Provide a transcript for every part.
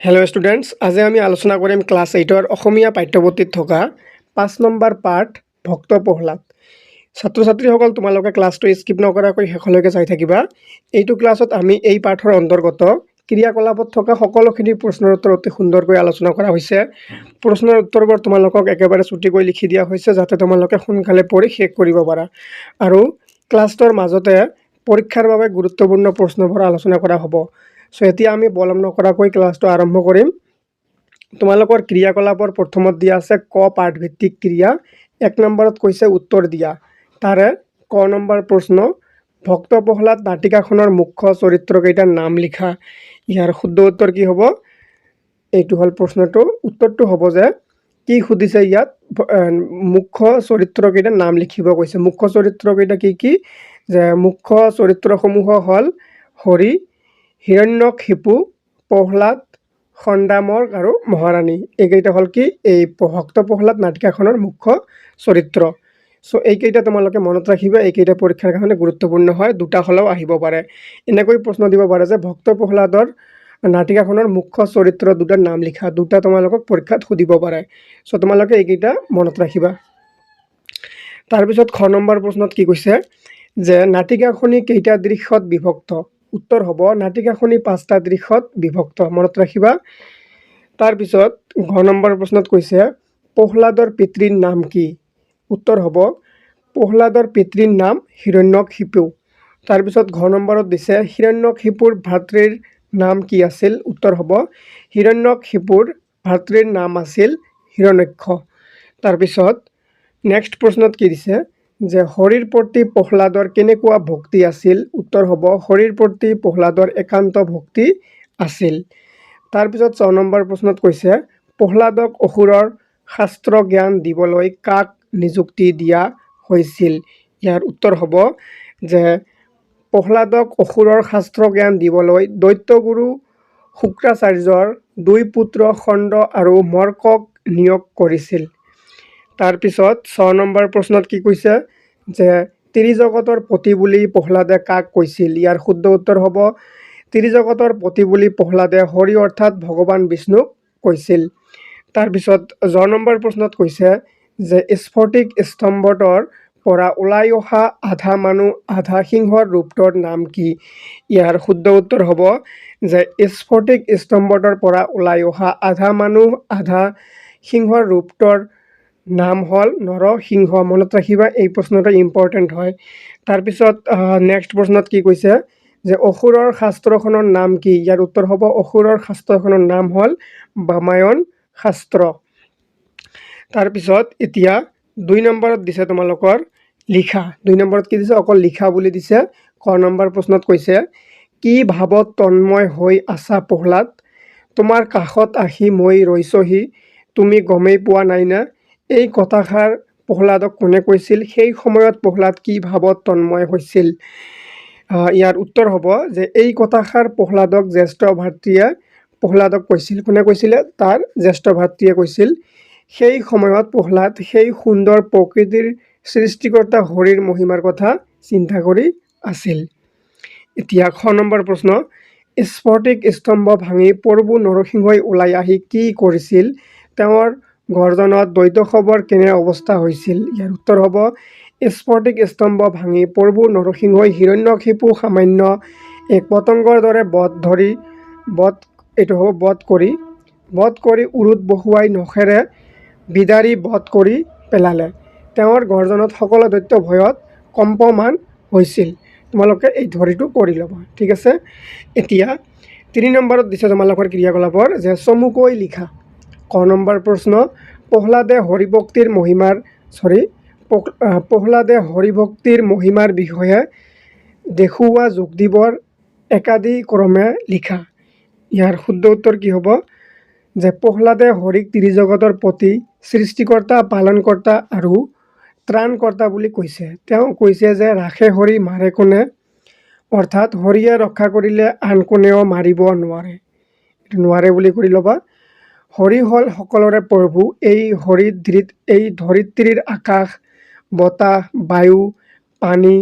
Hello' students, আজি আমি আলোচনা কৰিম ক্লাছ 8ৰ অসমীয়া পাঠ্যপুথিত থকা 5 নম্বৰ পাঠ ভক্ত প্ৰহ্লাদ। ছাত্ৰ ছাত্ৰীসকল, তোমালোকে ক্লাছটো স্কিপ নকৰাকৈ শেষলৈকে চাই থাকিবা। এইটো ক্লাছত আমি এই পাঠৰ অন্তৰ্গত ক্ৰিয়াকলাপত থকা সকলোখিনি প্ৰশ্নৰ উত্তৰ অতি সুন্দৰকৈ আলোচনা কৰা হৈছে। প্ৰশ্নৰ উত্তৰবোৰ তোমালোকক একেবাৰে চুটিকৈ লিখি দিয়া হৈছে যাতে তোমালোকে সোনকালে পঢ়ি শেষ কৰিব পাৰা। আৰু ক্লাছটোৰ মাজতে পৰীক্ষাৰ বাবে গুৰুত্বপূৰ্ণ প্ৰশ্নবোৰ আলোচনা কৰা হ'ব। সো এতিয়া আমি বলম নকৰাকৈ ক্লাছটো আৰম্ভ কৰিম। তোমালোকৰ ক্ৰিয়াকলাপৰ প্ৰথমত দিয়া আছে ক পাঠভিত্তিক ক্ৰিয়া। 1 নম্বৰত কৈছে উত্তৰ দিয়া। তাৰে ক নম্বৰ প্ৰশ্ন, ভক্ত প্ৰহ্লাদ নাটিকাখনৰ মুখ্য চৰিত্ৰকেইটাৰ নাম লিখা। ইয়াৰ শুদ্ধ উত্তৰ কি হ'ব? এইটো হ'ল প্ৰশ্নটো। উত্তৰটো হ'ব যে কি সুধিছে ইয়াত, মুখ্য চৰিত্ৰকেইটাৰ নাম লিখিব কৈছে। মুখ্য চৰিত্ৰকেইটা কি কি? যে মুখ্য চৰিত্ৰসমূহ হ'ল হৰি, হিৰণ্যকশিপু, প্ৰহ্লাদ, সন্দামৰ আৰু মহাৰাণী। এইকেইটা হ'ল কি এই ভক্ত প্ৰহ্লাদ নাটিকাখনৰ মুখ্য চৰিত্ৰ। সো এইকেইটা তোমালোকে মনত ৰাখিবা, এইকেইটা পৰীক্ষাৰ কাৰণে গুৰুত্বপূৰ্ণ হয়, দুটা হ'লেও আহিব পাৰে। এনেকৈ প্ৰশ্ন দিব পাৰে যে ভক্ত প্ৰহ্লাদৰ নাটিকাখনৰ মুখ্য চৰিত্ৰ দুটাৰ নাম লিখা, দুটা তোমালোকক পৰীক্ষাত সুধিব পাৰে। সো তোমালোকে এইকেইটা মনত ৰাখিবা। তাৰপিছত খ নম্বৰ প্ৰশ্নত কি কৈছে যে নাটিকাখনি কেইটা দৃশ্যত বিভক্ত? উত্তৰ হ'ব নাটিকাখনি 5টা দৃশ্যত বিভক্ত, মনত ৰাখিবা। তাৰপিছত ঘ নম্বৰ প্ৰশ্নত কৈছে প্ৰহ্লাদৰ পিতৃৰ নাম কি? উত্তৰ হ'ব প্ৰহ্লাদৰ পিতৃৰ নাম হিৰণ্যকশিপু। তাৰপিছত ঘ নম্বৰত দিছে হিৰণ্যকশিপুৰ ভাতৃৰ নাম কি আছিল? উত্তৰ হ'ব হিৰণ্যকশিপুৰ ভাতৃৰ নাম আছিল হিৰণ্যক্ষ। তাৰপিছত নেক্সট প্ৰশ্নত কি দিছে যে হৰিৰ প্ৰতি প্ৰহ্লাদৰ কেনেকুৱা ভক্তি আছিল? উত্তৰ হ'ব হৰিৰ প্ৰতি প্ৰহ্লাদৰ একান্ত ভক্তি আছিল। তাৰপিছত 6 নম্বৰ প্ৰশ্নত কৈছে প্ৰহ্লাদক অসুৰৰ শাস্ত্ৰ জ্ঞান দিবলৈ কাক নিযুক্তি দিয়া হৈছিল? ইয়াৰ উত্তৰ হ'ব যে প্ৰহ্লাদক অসুৰৰ শাস্ত্ৰ জ্ঞান দিবলৈ দৈত্যগুৰু শুক্ৰাচাৰ্যৰ 2 পুত্ৰ খণ্ড আৰু মৰ্কক নিয়োগ কৰিছিল। তাৰপিছত 6 নম্বৰ প্ৰশ্নত কি কৈছে যে ত্ৰিজগতৰ পতি বুলি প্ৰহ্লাদে কাক কৈছিল? ইয়াৰ শুদ্ধ উত্তৰ হ'ব ত্ৰিজগতৰ পতি বুলি প্ৰহ্লাদে হৰি অৰ্থাৎ ভগৱান বিষ্ণুক কৈছিল। তাৰপিছত জ নম্বৰ প্ৰশ্নত কৈছে যে স্ফটিক স্তম্ভটোৰ পৰা ওলাই অহা আধা মানুহ আধা সিংহৰ ৰূপটোৰ নাম কি? ইয়াৰ শুদ্ধ উত্তৰ হ'ব যে স্ফটিক স্তম্ভটোৰ পৰা ওলাই অহা আধা মানুহ আধা সিংহৰ ৰূপটোৰ নাম হ'ল নৰসিংহ। মনত ৰাখিবা, এই প্ৰশ্নটো ইম্পৰ্টেণ্ট হয়। তাৰপিছত নেক্সট প্ৰশ্নত কি কৈছে যে অসুৰৰ শাস্ত্ৰখনৰ নাম কি? ইয়াৰ উত্তৰ হ'ব অসুৰৰ শাস্ত্ৰখনৰ নাম হ'ল বামায়ন শাস্ত্ৰ। তাৰপিছত এতিয়া 2 নম্বৰত দিছে তোমালোকৰ লিখা। 2 নম্বৰত কি দিছে? অকল লিখা বুলি দিছে। ক নম্বৰ প্ৰশ্নত কৈছে কি ভাৱত তন্ময় হৈ আছা প্ৰহ্লাদ? তোমাৰ কাষত আহি মই ৰৈছোহি, তুমি গমেই পোৱা নাই না? এই কথাষাৰ প্ৰহ্লাদক কোনে কৈছিল? সেই সময়ত প্ৰহ্লাদ কি ভাৱত তন্ময় হৈছিল? ইয়াৰ উত্তৰ হ'ব যে এই কথাষাৰ প্ৰহ্লাদক জ্যেষ্ঠ ভাতৃয়ে প্ৰহ্লাদক কৈছিল। কোনে কৈছিলে? তাৰ জ্যেষ্ঠ ভাতৃয়ে কৈছিল। সেই সময়ত প্ৰহ্লাদ সেই সুন্দৰ প্ৰকৃতিৰ সৃষ্টিকৰ্তা হৰিৰ মহিমাৰ কথা চিন্তা কৰি আছিল। এতিয়া খ নম্বৰ প্ৰশ্ন, স্ফটিক স্তম্ভ ভাঙি প্ৰভু নৰসিংহই ওলাই আহি কি কৰিছিল? তেওঁৰ গৰ্জনত দৈত্যসৱৰ কেনে অৱস্থা হৈছিল? ইয়াৰ উত্তৰ হ'ব স্ফটিক স্তম্ভ ভাঙি প্ৰভু নৰসিংহই হিৰণ্যকশিপু সামান্য এক পতংগৰ দৰে বধ কৰি উৰুত বহুৱাই নখেৰে বিদাৰি বধ কৰি পেলালে। তেওঁৰ গৰ্জনত সকলো দৈত্য ভয়ত কম্পমান হৈছিল। তোমালোকে এই ধৰিটো কৰি ল'বা, ঠিক আছে। এতিয়া 3 নম্বৰত দিছে তোমালোকৰ ক্ৰিয়াকলাপৰ যে চমুকৈ লিখা। ক নম্বৰ প্ৰশ্ন প্ৰহ্লাদে হৰিভক্তিৰ মহিমাৰ বিষয়ে দেখুওৱা যোগদীপৰ একাদিক্ৰমে লিখা। ইয়াৰ শুদ্ধ উত্তৰ কি হ'ব যে প্ৰহ্লাদে হৰিক ত্ৰিজগতৰ পতি, সৃষ্টিকৰ্তা, পালনকৰ্তা আৰু ত্ৰাণকৰ্তা বুলি কৈছে। তেওঁ কৈছে যে ৰাখে হৰি মাৰে কোনে, অৰ্থাৎ হৰিয়ে ৰক্ষা কৰিলে আন কোনেও মাৰিব নোৱাৰে বুলি কৰি ল'বা। হৰি হ'ল সকলোৰে প্ৰভু। এই ধৰিত্ৰীৰ আকাশ, বতাহ, বায়ু, পানী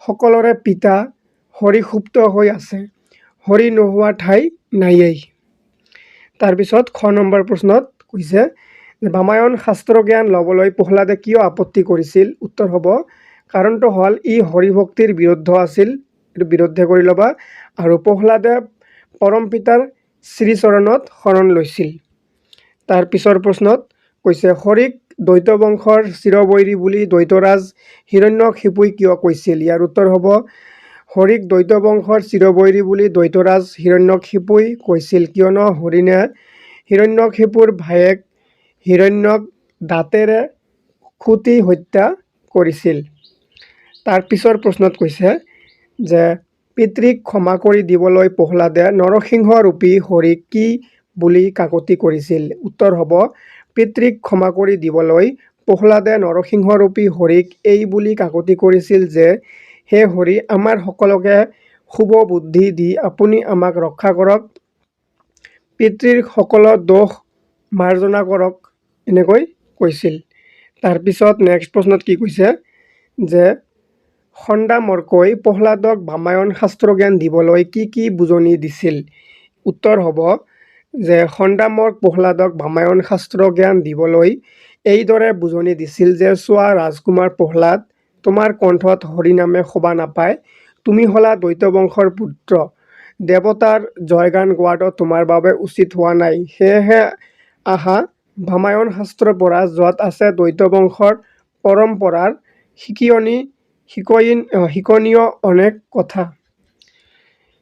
সকলোৰে পিতা। হৰি সুপ্ত হৈ আছে, হৰি নোহোৱা ঠাই নায়েই। তাৰপিছত খ নম্বৰ প্ৰশ্নত কৈছে যে বামায়ন শাস্ত্ৰ জ্ঞান ল'বলৈ প্ৰহ্লাদে কিয় আপত্তি কৰিছিল? উত্তৰ হ'ব কাৰণটো হ'ল ই হৰিভক্তিৰ বিৰুদ্ধ আছিল, এইটো বিৰুদ্ধে কৰি ল'বা, আৰু প্ৰহ্লাদে পৰম পিতাৰ শ্ৰীচৰণত শৰণ লৈছিল। তাৰ পিছৰ প্ৰশ্নত কৈছে হৰিক দ্বৈত বংশৰ চিৰবৈৰী বুলি দ্বৈতৰাজ হিৰণ্যকশিপুই কিয় কৈছিল? ইয়াৰ উত্তৰ হ'ব হৰিক দ্বৈত বংশৰ চিৰবৈৰী বুলি দ্বৈতৰাজ হিৰণ্যকশিপুই কৈছিল কিয়নো হৰিণে হিৰণ্যকশিপুৰ ভায়েক হিৰণ্যক দাঁতেৰে খুটি হত্যা কৰিছিল। তাৰ পিছৰ প্ৰশ্নত কৈছে যে পিতৃক ক্ষমা কৰি দিবলৈ প্ৰহ্লাদে নৰসিংহ ৰূপী হৰিক কি বুলি কাকতি কৰিছিল? উত্তৰ হ'ব পিতৃক ক্ষমা কৰি দিবলৈ প্ৰহ্লাদে নৰসিংহ ৰূপী হৰিক এই বুলি কাকতি কৰিছিল যে হে হৰি আমাৰ সকলোকে শুভ বুদ্ধি দি আপুনি আমাক ৰক্ষা কৰক, পিতৃৰ সকলো দোষ মাৰ্জনা কৰক, এনেকৈ কৈছিল। তাৰপিছত নেক্সট প্ৰশ্নত কি কৈছে যে খণ্ডামৰকৈ প্ৰহ্লাদক বামায়ন শাস্ত্ৰ জ্ঞান দিবলৈ কি কি বুজনি দিছিল? উত্তৰ হ'ব যে খণ্ডামক প্ৰহ্লাদক বামায়ন শাস্ত্ৰ জ্ঞান দিবলৈ এইদৰে বুজনি দিছিল যে চোৱা ৰাজকুমাৰ প্ৰহ্লাদ, তোমাৰ কণ্ঠত হৰিনামে শোভা নাপায়, তুমি হলা দ্বৈত বংশৰ পুত্ৰ, দেৱতাৰ জয়গান গোৱাটো তোমাৰ বাবে উচিত হোৱা নাই, সেয়েহে আহা বামায়ন শাস্ত্ৰ পঢ়া য'ত আছে দ্বৈত বংশৰ পৰম্পৰাৰ শিকনীয় অনেক কথা।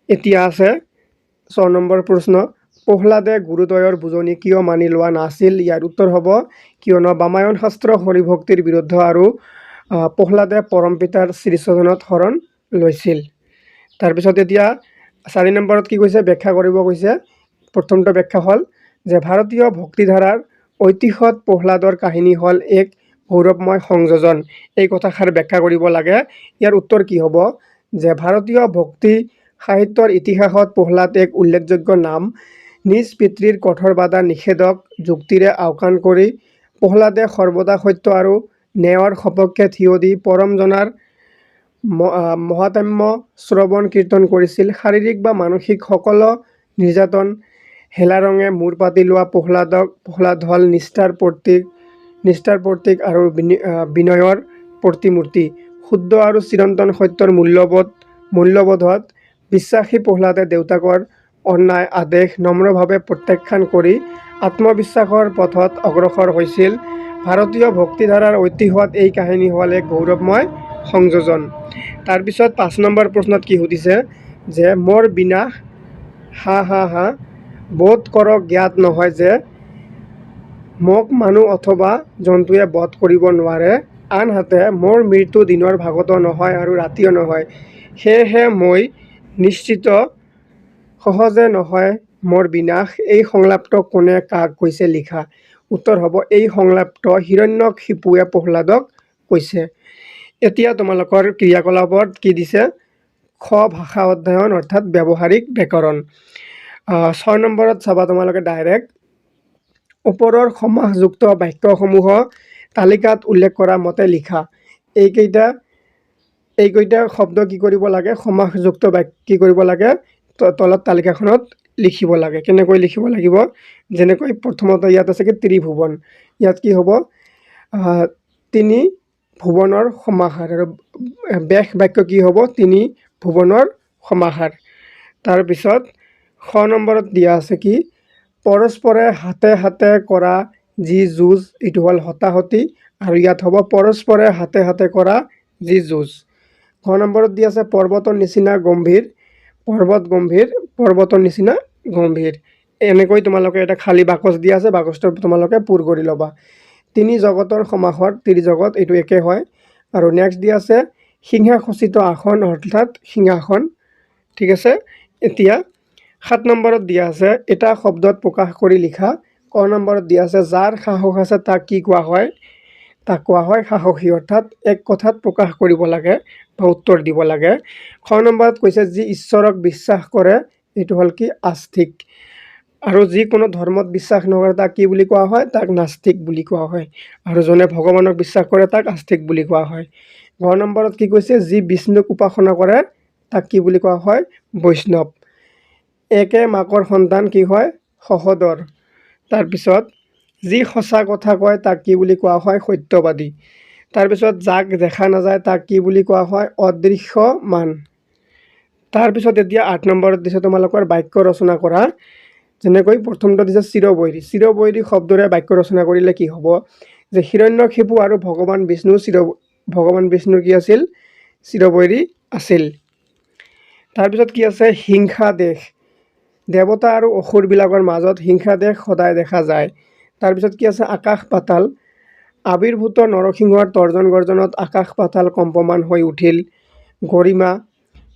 এতিয়া আছে 6 নম্বৰ প্ৰশ্ন প্ৰহ্লাদে গুৰুদ্বয়ৰ বুজনি কিয় মানি লোৱা নাছিল? ইয়াৰ উত্তৰ হ'ব কিয়নো বামায়ন শাস্ত্ৰ হৰিভক্তিৰ বিৰুদ্ধ আৰু প্ৰহ্লাদে পৰম পিতাৰ শ্ৰীচৰণত শৰণ লৈছিল। তাৰপিছত এতিয়া 4 নম্বৰত কি কৈছে ব্যাখ্যা কৰিব কৈছে। প্ৰথমটো ব্যাখ্যা হ'ল যে ভাৰতীয় ভক্তিধাৰাৰ ঐতিহ্যত প্ৰহ্লাদৰ কাহিনী হ'ল এক গৌৰৱময় সংযোজন। এই কথাষাৰ ব্যাখ্যা কৰিব লাগে। ইয়াৰ উত্তৰ কি হ'ব যে ভাৰতীয় ভক্তি সাহিত্যৰ ইতিহাসত প্ৰহ্লাদ এক উল্লেখযোগ্য নাম। নিজ পিতৃৰ কঠোৰ বাধা নিষেধক যুক্তিৰে আওকাণ কৰি প্ৰহ্লাদে সৰ্বদা সত্য আৰু ন্যায়ৰ সপক্ষে থিয় দি পৰমজনাৰ মহাত্ম্য শ্ৰৱণ কীৰ্তন কৰিছিল। শাৰীৰিক বা মানসিক সকলো নিৰ্যাতন হেলাৰঙে মূৰ পাতি লোৱা প্ৰহ্লাদ হ'ল নিষ্ঠাৰ প্ৰতীক আৰু বিনয়ৰ প্ৰতিমূৰ্তি। শুদ্ধ আৰু চিৰন্তন সত্যৰ মূল্যবোধত বিশ্বাসী প্ৰহ্লাদে দেউতাকৰ অন্যায় আদেশ নম্ৰভাৱে প্ৰত্যাখ্যান কৰি আত্মবিশ্বাসৰ পথত অগ্ৰসৰ হৈছিল। ভাৰতীয় ভক্তিধাৰাৰ ঐতিহ্যত এই কাহিনী হ'ল এক গৌৰৱময় সংযোজন। তাৰপিছত 5 নম্বৰ প্ৰশ্নত কি সুধিছে যে মোৰ বিনাশ হা বোধ কৰক জ্ঞাত নহয় যে মোক মানুহ অথবা জন্তুৱে বধ কৰিব নোৱাৰে, আনহাতে মোৰ মৃত্যু দিনৰ ভাগতো নহয় আৰু ৰাতিও নহয়, সেয়েহে মই নিশ্চিত সহজে নহয় মোৰ বিনাশ। এই সংলাপটো কোনে কাক কৈছে লিখা? উত্তৰ হ'ব এই সংলাপটো হিৰণ্যকশিপুৱে প্ৰহ্লাদক কৈছে। এতিয়া তোমালোকৰ ক্ৰিয়াকলাপত কি দিছে? খ ভাষা অধ্যয়ন অৰ্থাৎ ব্যৱহাৰিক ব্যাকৰণ। 6 নম্বৰত চাবা তোমালোকে ডাইৰেক্ট ওপৰৰ সমাসযুক্ত বাক্যসমূহ তালিকাত উল্লেখ কৰা মতে লিখা। এইকেইটা শব্দ কি কৰিব লাগে? সমাসযুক্ত বাক্য কি কৰিব লাগে? তলত তালিকাখনত লিখিব লাগে। কেনেকৈ লিখিব লাগিব? যেনেকৈ প্ৰথমতে ইয়াত আছে কি ত্ৰিভুৱন, ইয়াত কি হ'ব? তিনি ভুৱনৰ সমাহাৰ, আৰু বেশ বাক্য কি হ'ব? তিনি ভুৱনৰ সমাহাৰ। তাৰপিছত খ নম্বৰত দিয়া আছে কি পৰস্পৰে হাতে হাতে কৰা যি যুঁজ, এইটো হ'ল হতাহতি, আৰু ইয়াত হ'ব পৰস্পৰে হাতে হাতে কৰা যি যুঁজ। ঘ নম্বৰত দিয়া আছে পৰ্বতৰ নিচিনা গম্ভীৰ, পৰ্বতৰ নিচিনা গম্ভীৰ। এনেকৈ তোমালোকে এটা খালী বাকচ দিয়া আছে, বাকচটো তোমালোকে পূৰ কৰি ল'বা। তিনি জগতৰ সমাসৰ ত্ৰিজগত, এইটো একে হয়। আৰু নেক্সট দিয়া আছে সিংহাসচিত আসন অৰ্থাৎ সিংহাসন, ঠিক আছে। এতিয়া 7 নম্বৰত দিয়া আছে এটা শব্দত প্ৰকাশ কৰি লিখা। ক নম্বৰত দিয়া আছে যাৰ সাহস আছে তাক কি কোৱা হয়? তাক কোৱা হয় সাহসী, অৰ্থাৎ এক কথাত প্ৰকাশ কৰিব লাগে বা উত্তৰ দিব লাগে। খ নম্বৰত কৈছে যি ঈশ্বৰক বিশ্বাস কৰে, এইটো হ'ল কি আস্তিক, আৰু যিকোনো ধৰ্মত বিশ্বাস নকৰে তাক কি বুলি কোৱা হয়? তাক নাস্তিক বুলি কোৱা হয়, আৰু যোনে ভগৱানক বিশ্বাস কৰে তাক আস্তিক বুলি কোৱা হয়। ঘ নম্বৰত কি কৈছে? যি বিষ্ণুক উপাসনা কৰে তাক কি বুলি কোৱা হয়? বৈষ্ণৱ। একে মাকৰ সন্তান কি হয়? সহদৰ। তাৰপিছত যি সঁচা কথা কয় তাক কি বুলি কোৱা হয়? সত্যবাদী। তাৰপিছত যাক দেখা নাযায় তাক কি বুলি কোৱা হয়? অদৃশ্যমান। তাৰপিছত এতিয়া 8 নম্বৰত দিছে তোমালোকৰ বাক্য ৰচনা কৰা। যেনেকৈ প্ৰথমটো দিছে চিৰবৈৰী। চিৰবৈৰী শব্দৰে বাক্য ৰচনা কৰিলে কি হ'ব? যে হিৰণ্যকশিপু আৰু ভগৱান বিষ্ণুৰ কি আছিল? চিৰবৈৰী আছিল। তাৰপিছত কি আছে? হিংসা দেশ। দেৱতা আৰু অসুৰবিলাকৰ মাজত হিংসা দেশ সদায় দেখা যায়। তাৰপিছত কি আছে? আকাশ পাতাল। আবিৰ্ভূত নৰসিংহৰ তৰ্জন গৰ্জনত আকাশ পাতাল কম্পমান হৈ উঠিল। গৰিমা।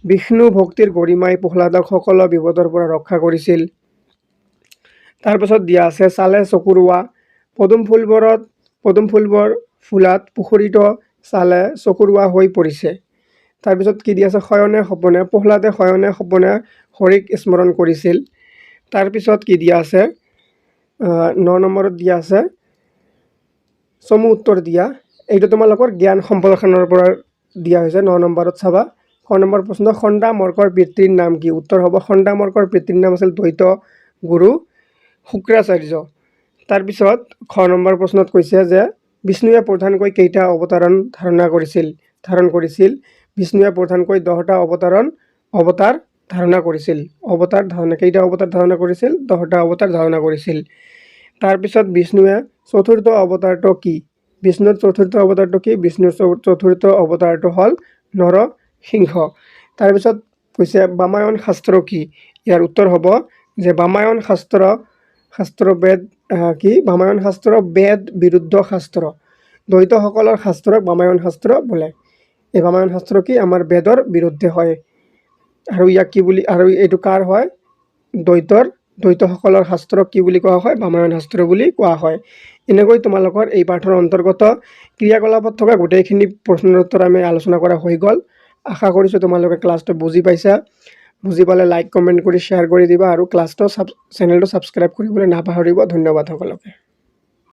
বিষ্ণু ভক্তিৰ গৰিমাই প্ৰহ্লাদক সকলো বিপদৰ পৰা ৰক্ষা কৰিছিল। তাৰপিছত দিয়া আছে চালে চকুৰোৱা। পদুম ফুলবোৰ ফুলাত পুখুৰীত চালে চকুৰোৱা হৈ পৰিছে। তাৰপিছত কি দিয়া আছে? শয়নে সপনে। প্ৰহ্লাদে শয়নে সপনে হৰিক স্মৰণ কৰিছিল। তাৰপিছত কি দিয়া আছে? 9 নম্বৰত দিয়া আছে চমু উত্তৰ দিয়া। এইটো তোমালোকৰ জ্ঞান সম্প্ৰসাৰণৰ পৰা দিয়া হৈছে। 9 নম্বৰত চাবা। ক নম্বৰ প্ৰশ্ন, খণ্ডামৰ্কৰ পিতৃৰ নাম কি? উত্তৰ হ'ব খণ্ডামৰ্কৰ পিতৃৰ নাম আছিল দ্বৈত গুৰু শুক্ৰাচাৰ্য। তাৰপিছত খ নম্বৰ প্ৰশ্নত কৈছে যে বিষ্ণুৱে প্ৰধানকৈ কেইটা অৱতাৰণ ধাৰণ কৰিছিল? বিষ্ণুৱে প্ৰধানকৈ 10টা অৱতাৰ ধাৰণা কৰিছিল। কেইটা অৱতাৰ ধাৰণা কৰিছিল? 10টা অৱতাৰ ধাৰণা কৰিছিল। তাৰপিছত বিষ্ণুৱে চতুৰ্থ অৱতাৰটো কি? বিষ্ণুৰ চতুৰ্থ অৱতাৰটো কি? বিষ্ণুৰ চতুৰ্থ অৱতাৰটো হ'ল নৰসিংহ। তাৰপিছত কৈছে বামায়ন শাস্ত্ৰ কি? ইয়াৰ উত্তৰ হ'ব যে বামায়ন শাস্ত্ৰ বেদ কি? বামায়ন শাস্ত্ৰ বেদ বিৰুদ্ধ শাস্ত্ৰ। দ্বৈতসকলৰ শাস্ত্ৰক বামায়ন শাস্ত্ৰ বোলে। এই বামায়ন শাস্ত্ৰ কি? আমাৰ বেদৰ বিৰুদ্ধে হয়। আৰু ইয়াক কি বুলি, আৰু এইটো কাৰ হয়? দ্বৈতসকলৰ শাস্ত্ৰক কি বুলি কোৱা হয়? বামায়ন শাস্ত্ৰ বুলি কোৱা হয়। এনেকৈ তোমালোকৰ এই পাঠৰ অন্তৰ্গত ক্ৰিয়াকলাপত থকা গোটেইখিনি প্ৰশ্নৰ উত্তৰ আমি আলোচনা কৰা হৈ গ'ল। আশা কৰিছোঁ তোমালোকে ক্লাছটো বুজি পাইছা। বুজি পালে লাইক কমেণ্ট কৰি শ্বেয়াৰ কৰি দিবা আৰু চেনেলটো ছাবস্ক্ৰাইব কৰিবলৈ নাপাহৰিব। ধন্যবাদ সকলোকে।